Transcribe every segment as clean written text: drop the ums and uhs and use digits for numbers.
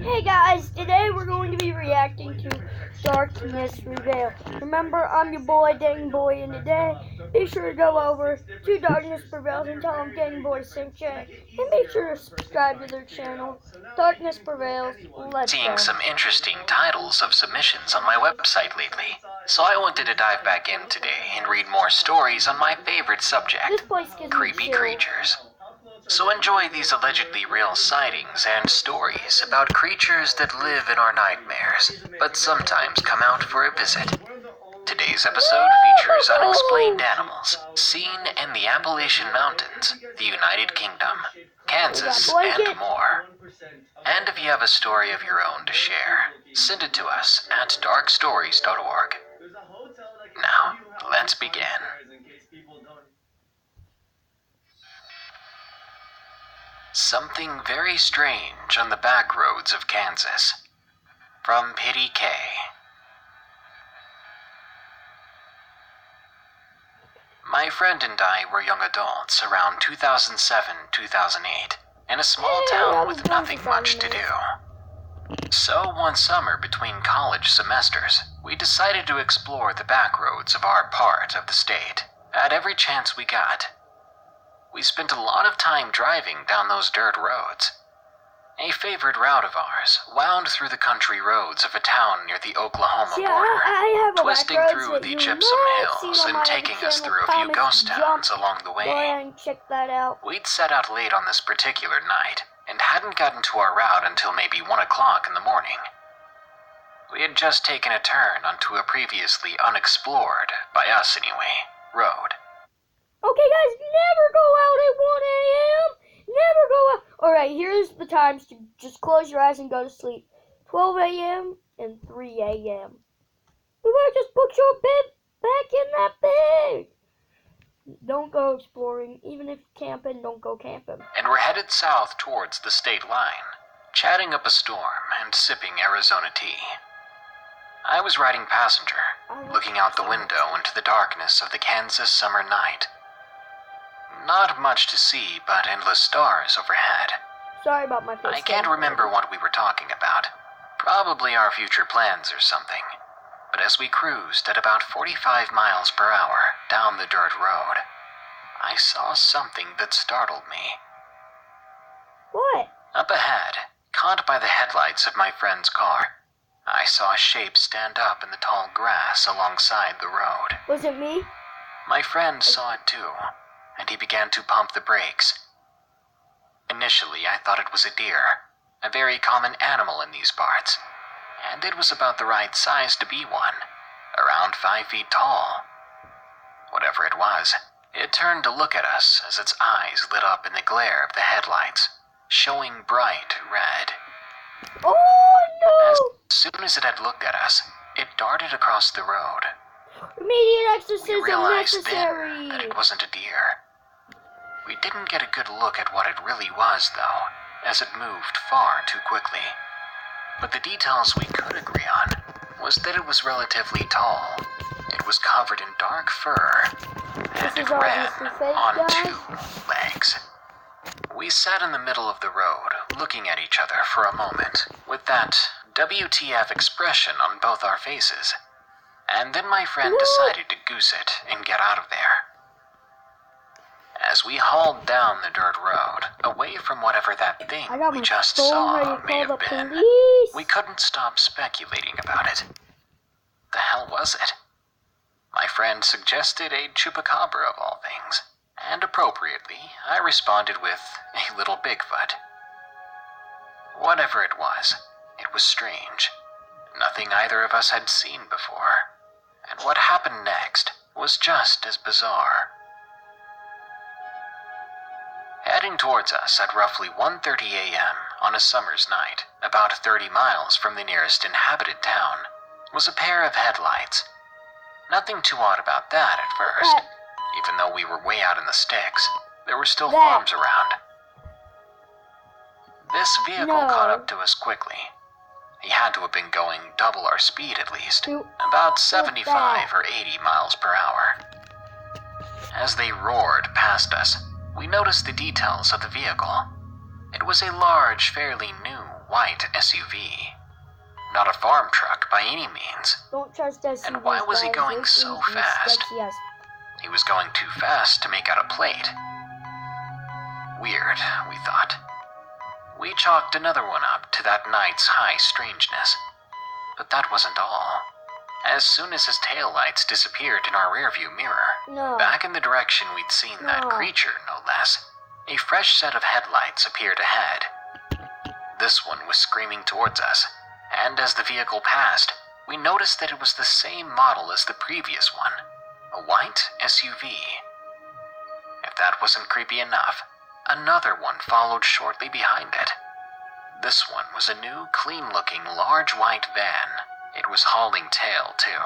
Hey guys, today we're going to be reacting to Darkness Prevails. Remember, I'm your boy, Dang Boy, and today, be sure to go over to Darkness Prevails and tell them Dang Boy sent you. And be sure to subscribe to their channel, Darkness Prevails. Let's go. Seeing some interesting titles of submissions on my website lately, so I wanted to dive back in today and read more stories on my favorite subject, This place gives me creepy chills. creatures. So enjoy these allegedly real sightings and stories about creatures that live in our nightmares, but sometimes come out for a visit. Today's episode features unexplained animals seen in the Appalachian Mountains, the United Kingdom, Kansas, and more. And if you have a story of your own to share, send it to us at darkstories.org. Now, let's begin. Something very strange on the back roads of Kansas. From Pity K. My friend and I were young adults around 2007-2008 in a small town with nothing much to do. So one summer between college semesters, we decided to explore the back roads of our part of the state at every chance we got. We spent a lot of time driving down those dirt roads. A favorite route of ours wound through the country roads of a town near the Oklahoma border, twisting through the gypsum hills and taking us through a few ghost towns along the way. Check that out. We'd set out late on this particular night and hadn't gotten to our route until maybe 1 o'clock in the morning. We had just taken a turn onto a previously unexplored, by us anyway, road. Okay, guys, never go out at 1 a.m. Never go out. Alright, here's the times to just close your eyes and go to sleep. 12 a.m. and 3 a.m. You better just put your bed back in that bed. Don't go exploring. Even if camping, don't go camping. And we're headed south towards the state line, chatting up a storm and sipping Arizona tea. I was riding passenger, looking out the window into the darkness of the Kansas summer night. Not much to see but endless stars overhead. Sorry about my face. I can't remember what we were talking about. Probably our future plans or something. But as we cruised at about 45 miles per hour down the dirt road, I saw something that startled me. What? Up ahead, caught by the headlights of my friend's car, I saw a shape stand up in the tall grass alongside the road. Was it me? My friend saw it too, and he began to pump the brakes. Initially, I thought it was a deer, a very common animal in these parts, and it was about the right size to be one, around 5 feet tall. Whatever it was, it turned to look at us as its eyes lit up in the glare of the headlights, showing bright red. Oh no! As soon as it had looked at us, it darted across the road. Immediate We exorcism realized necessary. then that it wasn't a deer. We didn't get a good look at what it really was, though, as it moved far too quickly. But the details we could agree on was that it was relatively tall. It was covered in dark fur, and it ran on 2 legs. We sat in the middle of the road, looking at each other for a moment, with that WTF expression on both our faces. And then my friend decided to goose it and get out of there. As we hauled down the dirt road, away from whatever that thing we just saw may have been, we couldn't stop speculating about it. The hell was it? My friend suggested a chupacabra of all things, and appropriately, I responded with a little Bigfoot. Whatever it was strange. Nothing either of us had seen before. And what happened next was just as bizarre. Heading towards us at roughly 1:30 a.m. on a summer's night, about 30 miles from the nearest inhabited town, was a pair of headlights. Nothing too odd about that at first. Even though we were way out in the sticks, there were still farms around. This vehicle caught up to us quickly. He had to have been going double our speed at least, about 75 or 80 miles per hour. As they roared past us, we noticed the details of the vehicle. It was a large, fairly new white SUV. Not a farm truck by any means. Don't trust SUVs, And why was he guys. going Those so things can be fast? sketchy as- He was going too fast to make out a plate. Weird, we thought. We chalked another one up to that night's high strangeness. But that wasn't all. As soon as his taillights disappeared in our rearview mirror, No. back in the direction we'd seen that No. creature, no less, a fresh set of headlights appeared ahead. This one was screaming towards us, and as the vehicle passed, we noticed that it was the same model as the previous one, a white SUV. If that wasn't creepy enough, another one followed shortly behind it. This one was a new, clean-looking, large white van. It was hauling tail, too.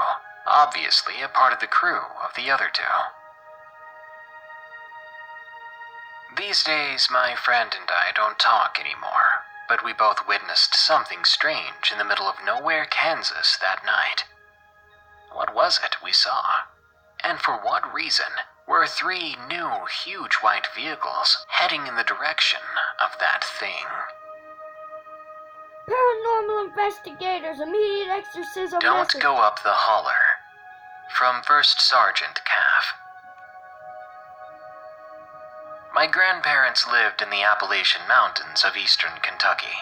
Obviously a part of the crew of the other two. These days, my friend and I don't talk anymore, but we both witnessed something strange in the middle of nowhere, Kansas that night. What was it we saw? And for what reason were 3 new, huge white vehicles heading in the direction of that thing? Paranormal investigators, immediate exorcism Don't message. go up the holler. From First Sergeant Calf. My grandparents lived in the Appalachian Mountains of eastern Kentucky.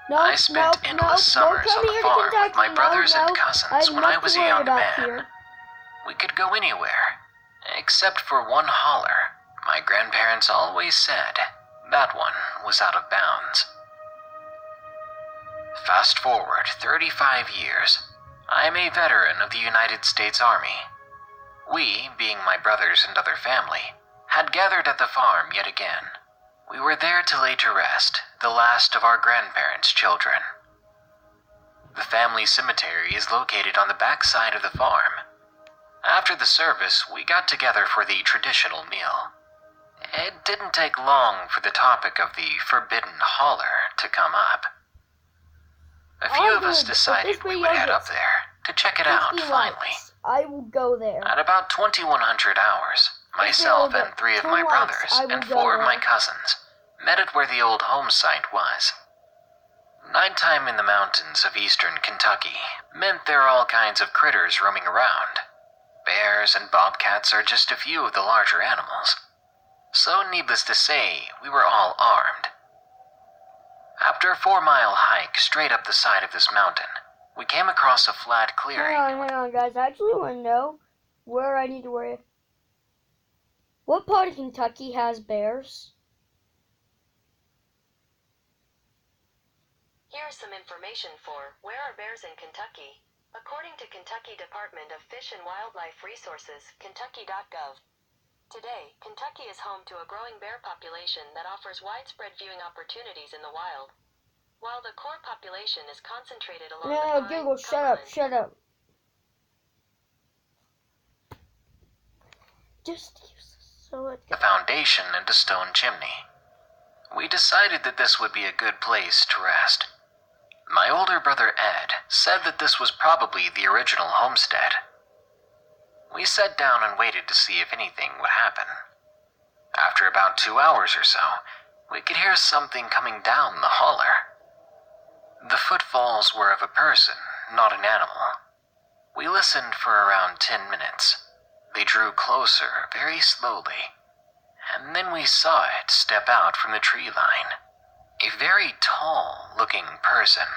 No, I spent endless summers don't come on the here farm to Kentucky. with my brothers and cousins when I was a young man. Here. We could go anywhere, except for one holler. My grandparents always said that one was out of bounds. Fast forward 35 years, I'm a veteran of the United States Army. We, being my brothers and other family, had gathered at the farm yet again. We were there to lay to rest the last of our grandparents' children. The family cemetery is located on the back side of the farm. After the service, we got together for the traditional meal. It didn't take long for the topic of the forbidden holler to come up. A few of us decided we would head up there to check it out finally. I will go there. At about 2100 hours, myself and 3 of my brothers and 4 of my cousins met at where the old home site was. Nighttime in the mountains of eastern Kentucky meant there are all kinds of critters roaming around. Bears and bobcats are just a few of the larger animals. So needless to say, we were all armed. After a 4-mile hike straight up the side of this mountain, we came across a flat clearing. Hang on, guys. I actually want to know where I need to worry. What part of Kentucky has bears? Here's some information for Where Are Bears in Kentucky? According to Kentucky Department of Fish and Wildlife Resources, kentucky.gov. Today, Kentucky is home to a growing bear population that offers widespread viewing opportunities in the wild. While the core population is concentrated along the No, pine, Google, Cumberland, shut up. Just use this so it A foundation and a stone chimney. We decided that this would be a good place to rest. My older brother Ed said that this was probably the original homestead. We sat down and waited to see if anything would happen. After about 2 hours or so, we could hear something coming down the holler. The footfalls were of a person, not an animal. We listened for around 10 minutes. They drew closer, very slowly, and then we saw it step out from the tree line. A very tall-looking person.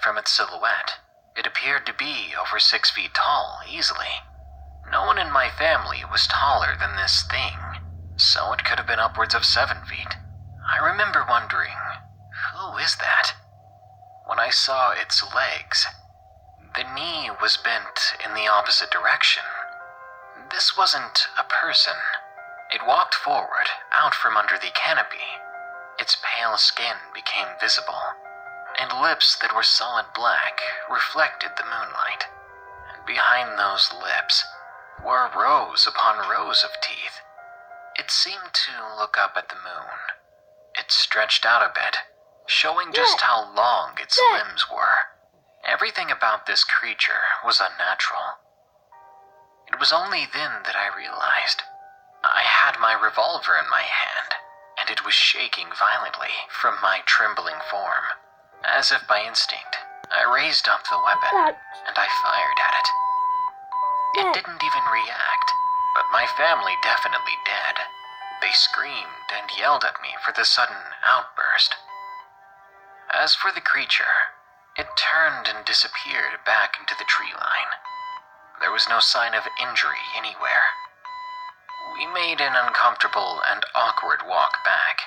From its silhouette, it appeared to be over 6 feet tall, easily. No one in my family was taller than this thing, so it could have been upwards of 7 feet. I remember wondering, who is that? When I saw its legs, the knee was bent in the opposite direction. This wasn't a person. It walked forward, out from under the canopy. Its pale skin became visible, and lips that were solid black reflected the moonlight. And behind those lips were rows upon rows of teeth. It seemed to look up at the moon. It stretched out a bit, showing just how long its limbs were. Everything about this creature was unnatural. It was only then that I realized I had my revolver in my hand, and it was shaking violently from my trembling form. As if by instinct, I raised up the weapon and I fired at it. It didn't even react, but my family definitely did. They screamed and yelled at me for the sudden outburst. As for the creature, it turned and disappeared back into the tree line. There was no sign of injury anywhere. We made an uncomfortable and awkward walk back,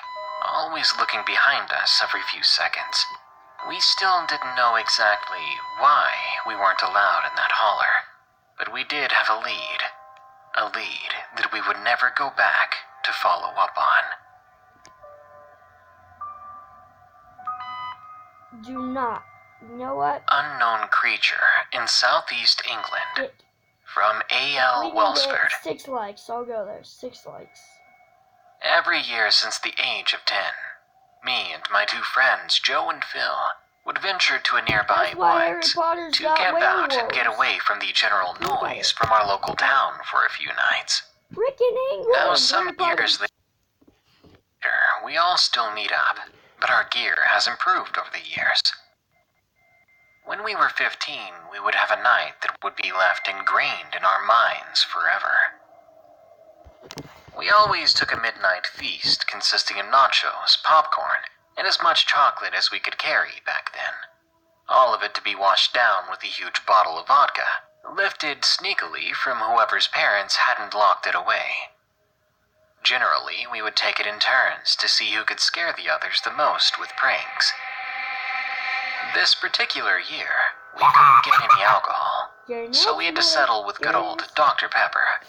always looking behind us every few seconds. We still didn't know exactly why we weren't allowed in that holler, but we did have a lead that we would never go back to follow up on. Do not. You know what? Unknown creature in southeast England. From A.L. Welsford. 6 likes. I'll go there. 6 likes. Every year since the age of 10, me and my 2 friends, Joe and Phil, would venture to a nearby woods to camp out and get away from the general noise from our local town for a few nights. Frickin' England! Now, some years later, we all still meet up, but our gear has improved over the years. When we were 15, we would have a night that would be left ingrained in our minds forever. We always took a midnight feast consisting of nachos, popcorn, and as much chocolate as we could carry back then. All of it to be washed down with a huge bottle of vodka, lifted sneakily from whoever's parents hadn't locked it away. Generally, we would take it in turns to see who could scare the others the most with pranks. This particular year, we couldn't get any alcohol, so we had to settle with good old Dr. Pepper.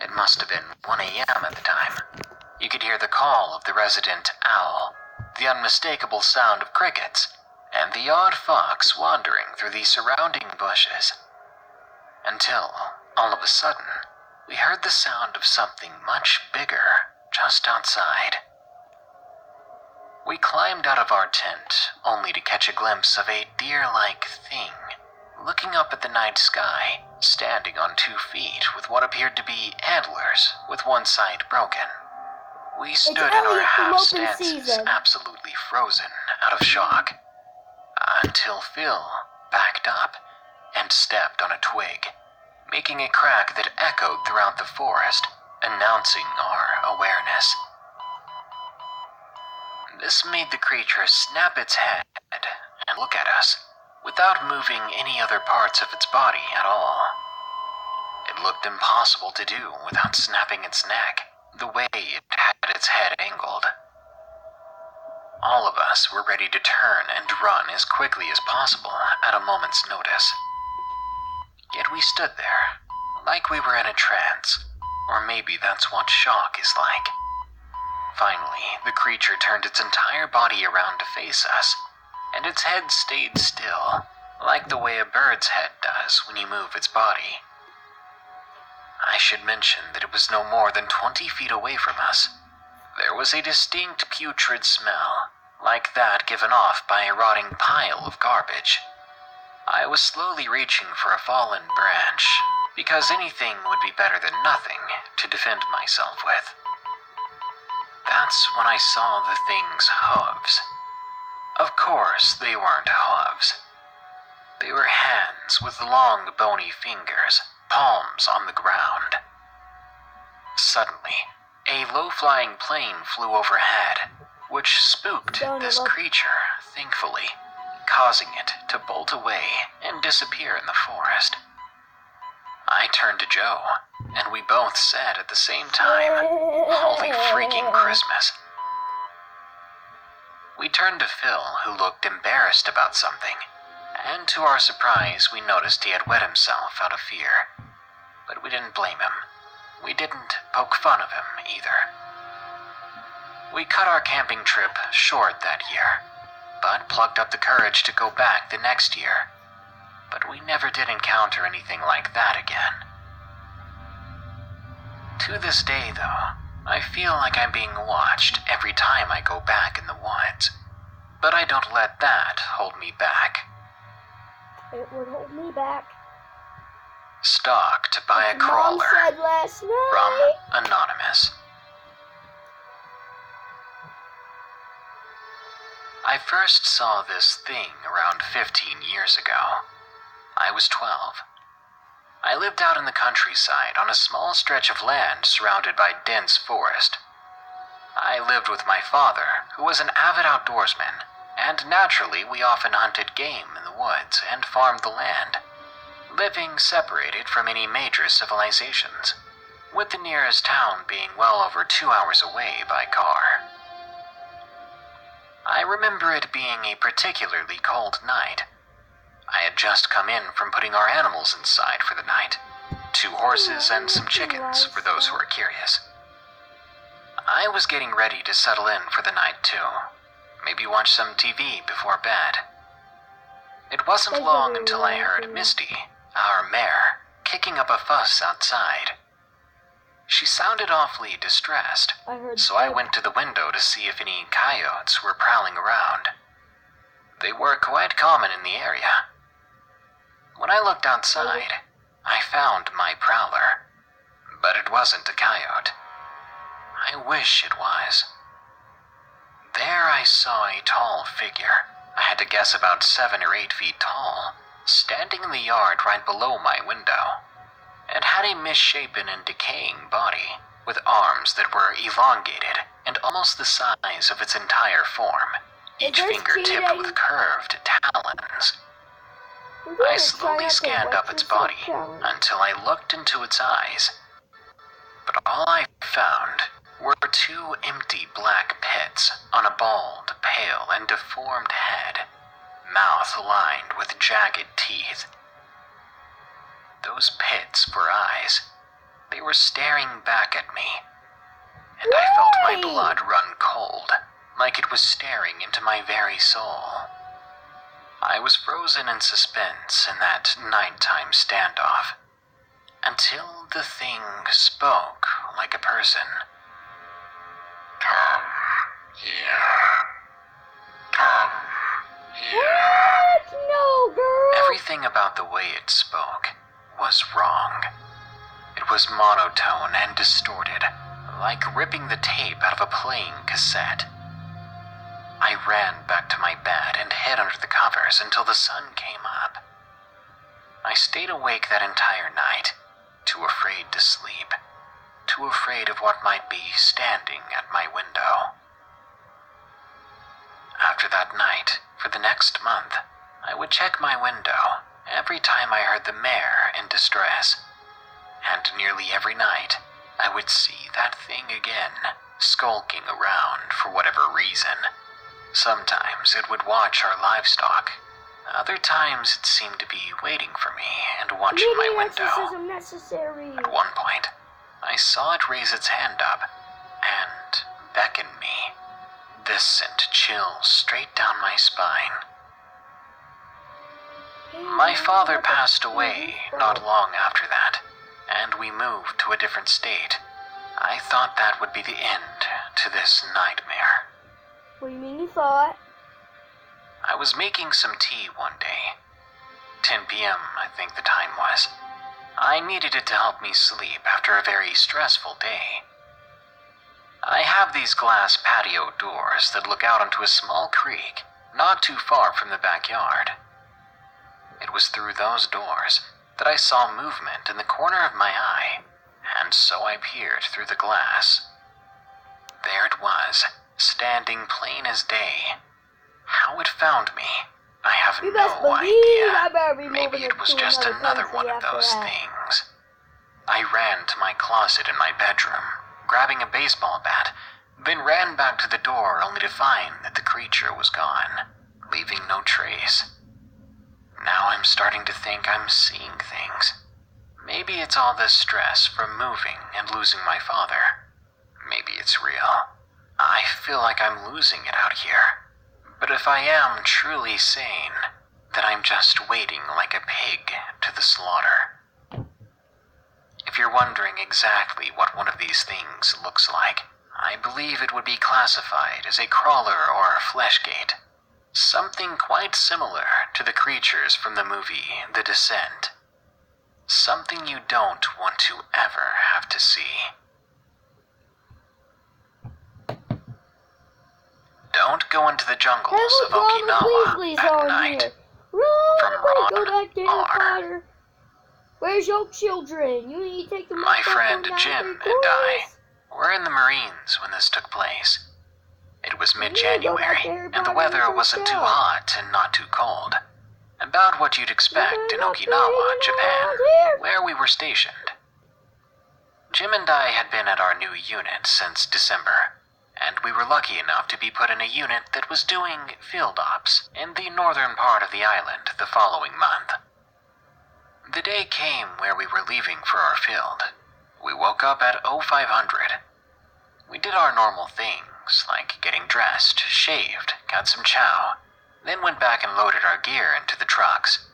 It must have been 1 a.m. at the time. You could hear the call of the resident owl, the unmistakable sound of crickets, and the odd fox wandering through the surrounding bushes. Until, all of a sudden, we heard the sound of something much bigger just outside. We climbed out of our tent, only to catch a glimpse of a deer-like thing, looking up at the night sky, standing on 2 feet with what appeared to be antlers, with one side broken. We stood in our half-stances, absolutely frozen, out of shock, until Phil backed up and stepped on a twig, making a crack that echoed throughout the forest, announcing our awareness. This made the creature snap its head and look at us, without moving any other parts of its body at all. It looked impossible to do without snapping its neck, the way it had its head angled. All of us were ready to turn and run as quickly as possible at a moment's notice. Yet we stood there, like we were in a trance, or maybe that's what shock is like. Finally, the creature turned its entire body around to face us, and its head stayed still, like the way a bird's head does when you move its body. I should mention that it was no more than 20 feet away from us. There was a distinct putrid smell, like that given off by a rotting pile of garbage. I was slowly reaching for a fallen branch, because anything would be better than nothing to defend myself with. That's when I saw the thing's hooves. Of course, they weren't hooves. They were hands with long, bony fingers, palms on the ground. Suddenly, a low-flying plane flew overhead, which spooked this creature, thankfully, causing it to bolt away and disappear in the forest. I turned to Joe, and we both said at the same time, "Holy freaking Christmas." We turned to Phil, who looked embarrassed about something, and to our surprise, we noticed he had wet himself out of fear. But we didn't blame him. We didn't poke fun of him, either. We cut our camping trip short that year, but plucked up the courage to go back the next year. But we never did encounter anything like that again. To this day, though, I feel like I'm being watched every time I go back in the woods. But I don't let that hold me back. It would hold me back. Stalked by a crawler. Mom said last night. From Anonymous. I first saw this thing around 15 years ago. I was 12. I lived out in the countryside on a small stretch of land surrounded by dense forest. I lived with my father, who was an avid outdoorsman, and naturally we often hunted game in the woods and farmed the land, living separated from any major civilizations, with the nearest town being well over 2 hours away by car. I remember it being a particularly cold night. I had just come in from putting our animals inside for the night. 2 horses and some chickens, for those who are curious. I was getting ready to settle in for the night too. Maybe watch some TV before bed. It wasn't long until I heard Misty, our mare, kicking up a fuss outside. She sounded awfully distressed, so I went to the window to see if any coyotes were prowling around. They were quite common in the area. When I looked outside, I found my prowler, but it wasn't a coyote. I wish it was. There I saw a tall figure, I had to guess about 7 or 8 feet tall, standing in the yard right below my window. It had a misshapen and decaying body, with arms that were elongated and almost the size of its entire form, each finger tipped with curved talons. I slowly scanned up its body until I looked into its eyes, but all I found were 2 empty black pits on a bald, pale, and deformed head, mouth lined with jagged teeth. Those pits were eyes. They were staring back at me, and I felt my blood run cold, like it was staring into my very soul. I was frozen in suspense in that nighttime standoff, until the thing spoke like a person. Come here. Come here. What? No, girl. Everything about the way it spoke was wrong. It was monotone and distorted, like ripping the tape out of a playing cassette. I ran back to my bed and hid under the covers until the sun came up. I stayed awake that entire night, too afraid to sleep, too afraid of what might be standing at my window. After that night, for the next month, I would check my window every time I heard the mare in distress, and nearly every night I would see that thing again, skulking around for whatever reason. Sometimes it would watch our livestock. Other times it seemed to be waiting for me and watching my window. Necessary. At one point, I saw it raise its hand up and beckon me. This sent chills straight down my spine. My father passed away not long after that, and we moved to a different state. I thought that would be the end to this nightmare. What do you mean you thought? I was making some tea one day. 10 p.m., I think the time was. I needed it to help me sleep after a very stressful day. I have these glass patio doors that look out onto a small creek, not too far from the backyard. It was through those doors that I saw movement in the corner of my eye, and so I peered through the glass. There it was, standing plain as day. How it found me, I have You best no believe I idea. better be Maybe moving it was to just another country one of after those that. things. I ran to my closet in my bedroom, grabbing a baseball bat, then ran back to the door only to find that the creature was gone, leaving no trace. Now I'm starting to think I'm seeing things. Maybe it's all this stress from moving and losing my father. Maybe it's real. I feel like I'm losing it out here. But if I am truly sane, then I'm just waiting like a pig to the slaughter. If you're wondering exactly what one of these things looks like, I believe it would be classified as a crawler or a fleshgate. Something quite similar to the creatures from the movie The Descent. Something you don't want to ever have to see. Don't go into the jungles Hey, of look, Ronald Okinawa Weasley's at on night. here. Run From away, go Ron back to Harry R. Potter. Where's your children? You need to take them My up friend on Jim down and I were in the Marines when this took place. It was mid-January, and the weather wasn't too hot and not too cold. About what you'd expect in Okinawa, Japan, where we were stationed. Jim and I had been at our new unit since December, and we were lucky enough to be put in a unit that was doing field ops in the northern part of the island the following month. The day came where we were leaving for our field. We woke up at 0500. We did our normal things, like getting dressed, shaved, got some chow, then went back and loaded our gear into the trucks.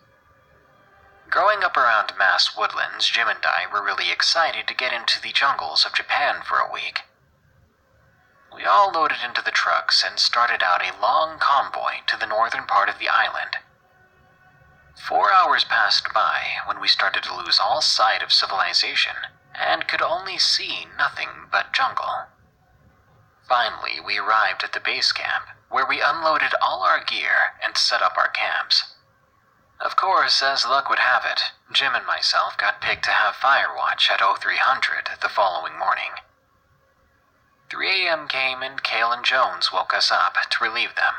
Growing up around Mass Woodlands, Jim and I were really excited to get into the jungles of Japan for a week. We all loaded into the trucks and started out a long convoy to the northern part of the island. 4 hours passed by when we started to lose all sight of civilization and could only see nothing but jungle. Finally, we arrived at the base camp, where we unloaded all our gear and set up our camps. Of course, as luck would have it, Jim and myself got picked to have fire watch at 0300 the following morning. 3 a.m. came and Cale and Jones woke us up to relieve them.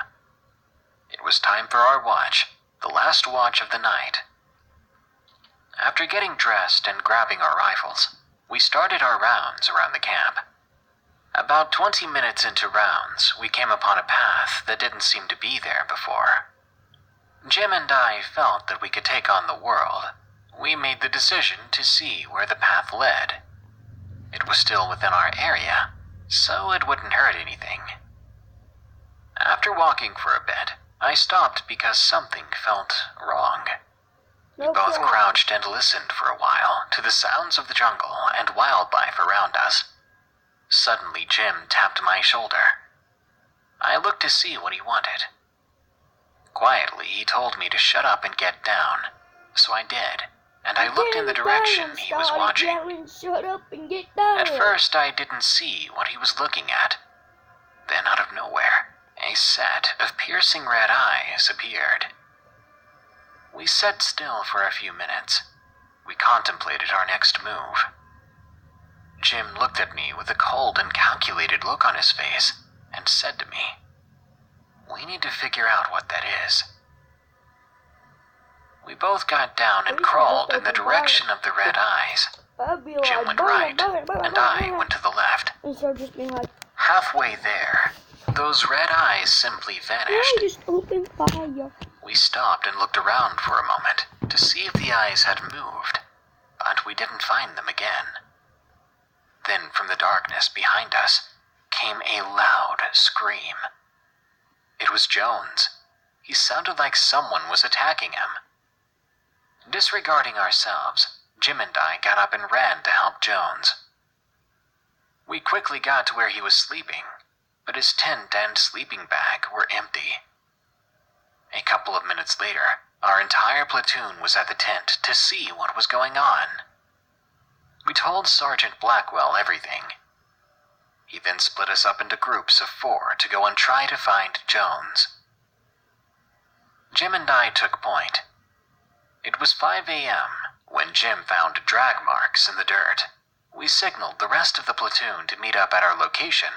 It was time for our watch, the last watch of the night. After getting dressed and grabbing our rifles, we started our rounds around the camp. About 20 minutes into rounds, we came upon a path that didn't seem to be there before. Jim and I felt that we could take on the world. We made the decision to see where the path led. It was still within our area, so it wouldn't hurt anything. After walking for a bit, I stopped because something felt wrong. We both crouched and listened for a while to the sounds of the jungle and wildlife around us. Suddenly, Jim tapped my shoulder. I looked to see what he wanted. Quietly, he told me to shut up and get down, so I did, and I looked in the direction he was watching. Shut up and get down. At first, I didn't see what he was looking at. Then, out of nowhere, a set of piercing red eyes appeared. We sat still for a few minutes. We contemplated our next move. Jim looked at me with a cold and calculated look on his face and said to me, "We need to figure out what that is." We both got down and crawled in the direction of the red eyes. Jim went right, and I went to the left. Just being like, Halfway there, those red eyes simply vanished. just open fire. We stopped and looked around for a moment to see if the eyes had moved, but we didn't find them again. Then from the darkness behind us came a loud scream. It was Jones. He sounded like someone was attacking him. Disregarding ourselves, Jim and I got up and ran to help Jones. We quickly got to where he was sleeping, but his tent and sleeping bag were empty. A couple of minutes later, our entire platoon was at the tent to see what was going on. We told Sergeant Blackwell everything. He then split us up into groups of 4 to go and try to find Jones. Jim and I took point. It was 5 a.m. when Jim found drag marks in the dirt. We signaled the rest of the platoon to meet up at our location.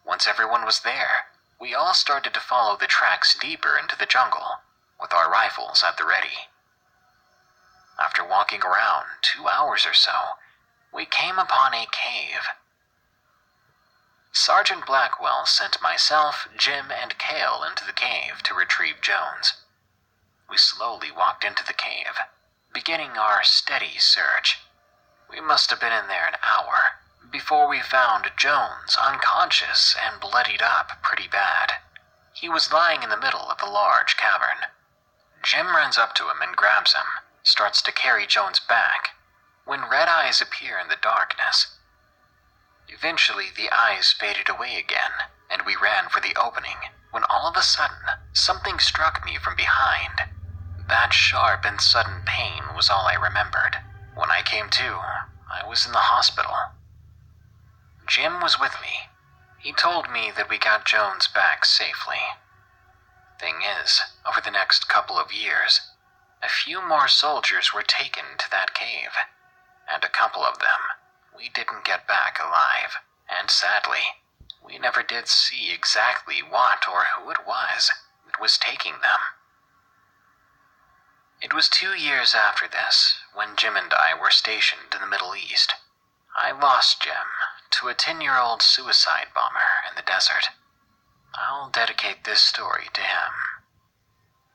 Once everyone was there, we all started to follow the tracks deeper into the jungle, with our rifles at the ready. After walking around 2 hours or so, we came upon a cave. Sergeant Blackwell sent myself, Jim, and Cale into the cave to retrieve Jones. We slowly walked into the cave, beginning our steady search. We must have been in there an hour before we found Jones unconscious and bloodied up pretty bad. He was lying in the middle of the large cavern. Jim runs up to him and grabs him, starts to carry Jones back, when red eyes appear in the darkness. Eventually, the eyes faded away again, and we ran for the opening, when all of a sudden, something struck me from behind. That sharp and sudden pain was all I remembered. When I came to, I was in the hospital. Jim was with me. He told me that we got Jones back safely. Thing is, over the next couple of years, a few more soldiers were taken to that cave, and a couple of them we didn't get back alive, and sadly, we never did see exactly what or who it was that was taking them. It was 2 years after this, when Jim and I were stationed in the Middle East. I lost Jim to a 10-year-old suicide bomber in the desert. I'll dedicate this story to him.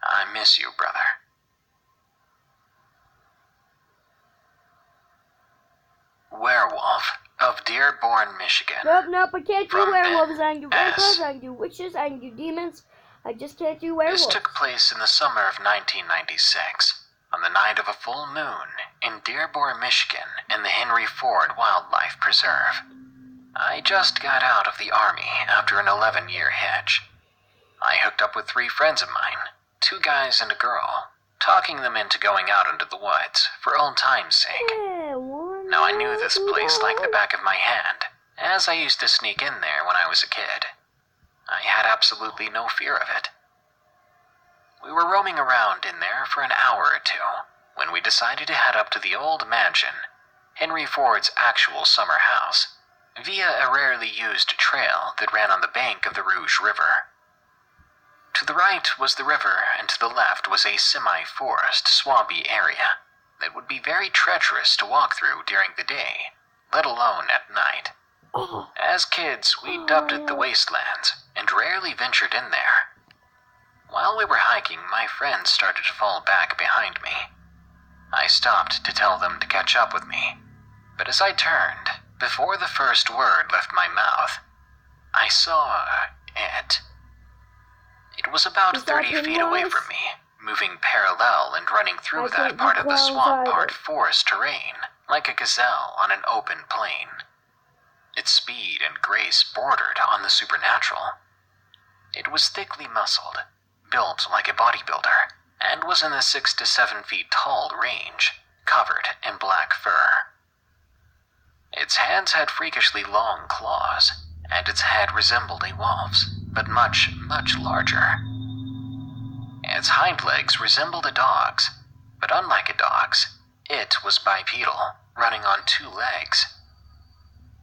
I miss you, brother. Werewolf of Dearborn, Michigan. Nope, I can't do From werewolves. I can do Ben vampires, S. I can do witches, I can do demons. I just can't do werewolves. This took place in the summer of 1996, on the night of a full moon in Dearborn, Michigan, in the Henry Ford Wildlife Preserve. I just got out of the Army after an 11-year hitch. I hooked up with 3 friends of mine, 2 guys and a girl, talking them into going out into the woods for old time's sake. Now I knew this place like the back of my hand, as I used to sneak in there when I was a kid. I had absolutely no fear of it. We were roaming around in there for an hour or 2, when we decided to head up to the old mansion, Henry Ford's actual summer house, via a rarely used trail that ran on the bank of the Rouge River. To the right was the river, and to the left was a semi-forest, swampy area that would be very treacherous to walk through during the day, let alone at night. As kids, we dubbed it the Wastelands, and rarely ventured in there. While we were hiking, my friends started to fall back behind me. I stopped to tell them to catch up with me, but as I turned, before the first word left my mouth, I saw it. It was about 30 feet away from me, moving parallel and running through that part of the swamp-part forest terrain, like a gazelle on an open plain. Its speed and grace bordered on the supernatural. It was thickly muscled, built like a bodybuilder, and was in the 6 to 7 feet tall range, covered in black fur. Its hands had freakishly long claws, and its head resembled a wolf's, but much, much larger. Its hind legs resembled a dog's, but unlike a dog's, it was bipedal, running on 2 legs.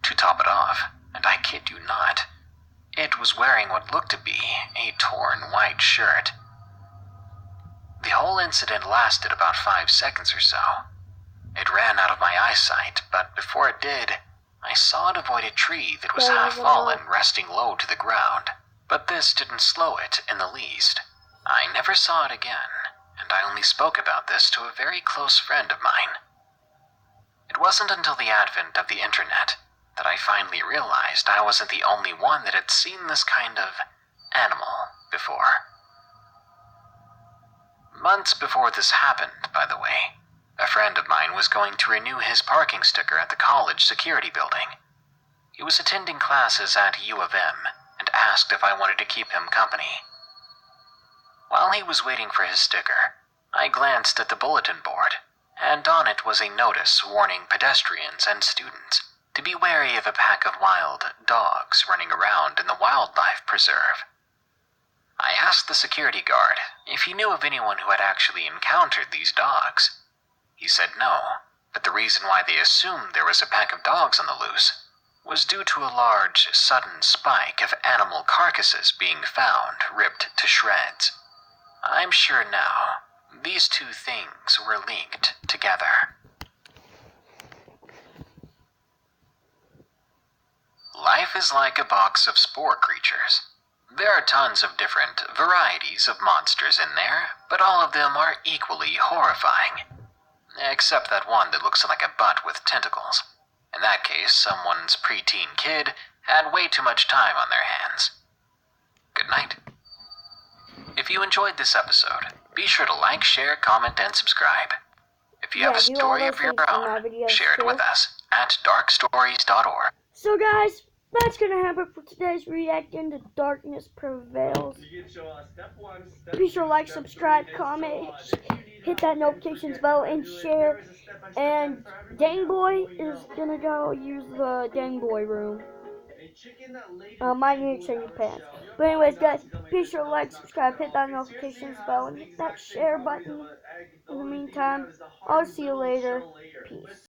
To top it off, and I kid you not, it was wearing what looked to be a torn white shirt. The whole incident lasted about 5 seconds or so. It ran out of my eyesight, but before it did, I saw it avoid a tree that was half fallen, resting low to the ground. But this didn't slow it in the least. I never saw it again, and I only spoke about this to a very close friend of mine. It wasn't until the advent of the internet that I finally realized I wasn't the only one that had seen this kind of animal before. Months before this happened, by the way, a friend of mine was going to renew his parking sticker at the college security building. He was attending classes at U of M and asked if I wanted to keep him company. While he was waiting for his sticker, I glanced at the bulletin board, and on it was a notice warning pedestrians and students to be wary of a pack of wild dogs running around in the wildlife preserve. I asked the security guard if he knew of anyone who had actually encountered these dogs. He said no, but the reason why they assumed there was a pack of dogs on the loose was due to a large, sudden spike of animal carcasses being found, ripped to shreds. I'm sure now, these 2 things were linked together. Life is like a box of spore creatures. There are tons of different varieties of monsters in there, but all of them are equally horrifying. Except that one that looks like a butt with tentacles. In that case, someone's preteen kid had way too much time on their hands. Good night. If you enjoyed this episode, be sure to like, share, comment, and subscribe. If you have a story of your own, share it with us at darkstories.org. So guys, that's gonna happen for today's reaction to Darkness Prevails. Be sure to like, subscribe, comment, hit that notifications bell, and share. And Dang Boy is gonna go use the Dang Boy room. my new training pants. But anyways, guys, be sure to like, subscribe, hit that notifications bell, and hit that share button. In the meantime, I'll see you later. Peace.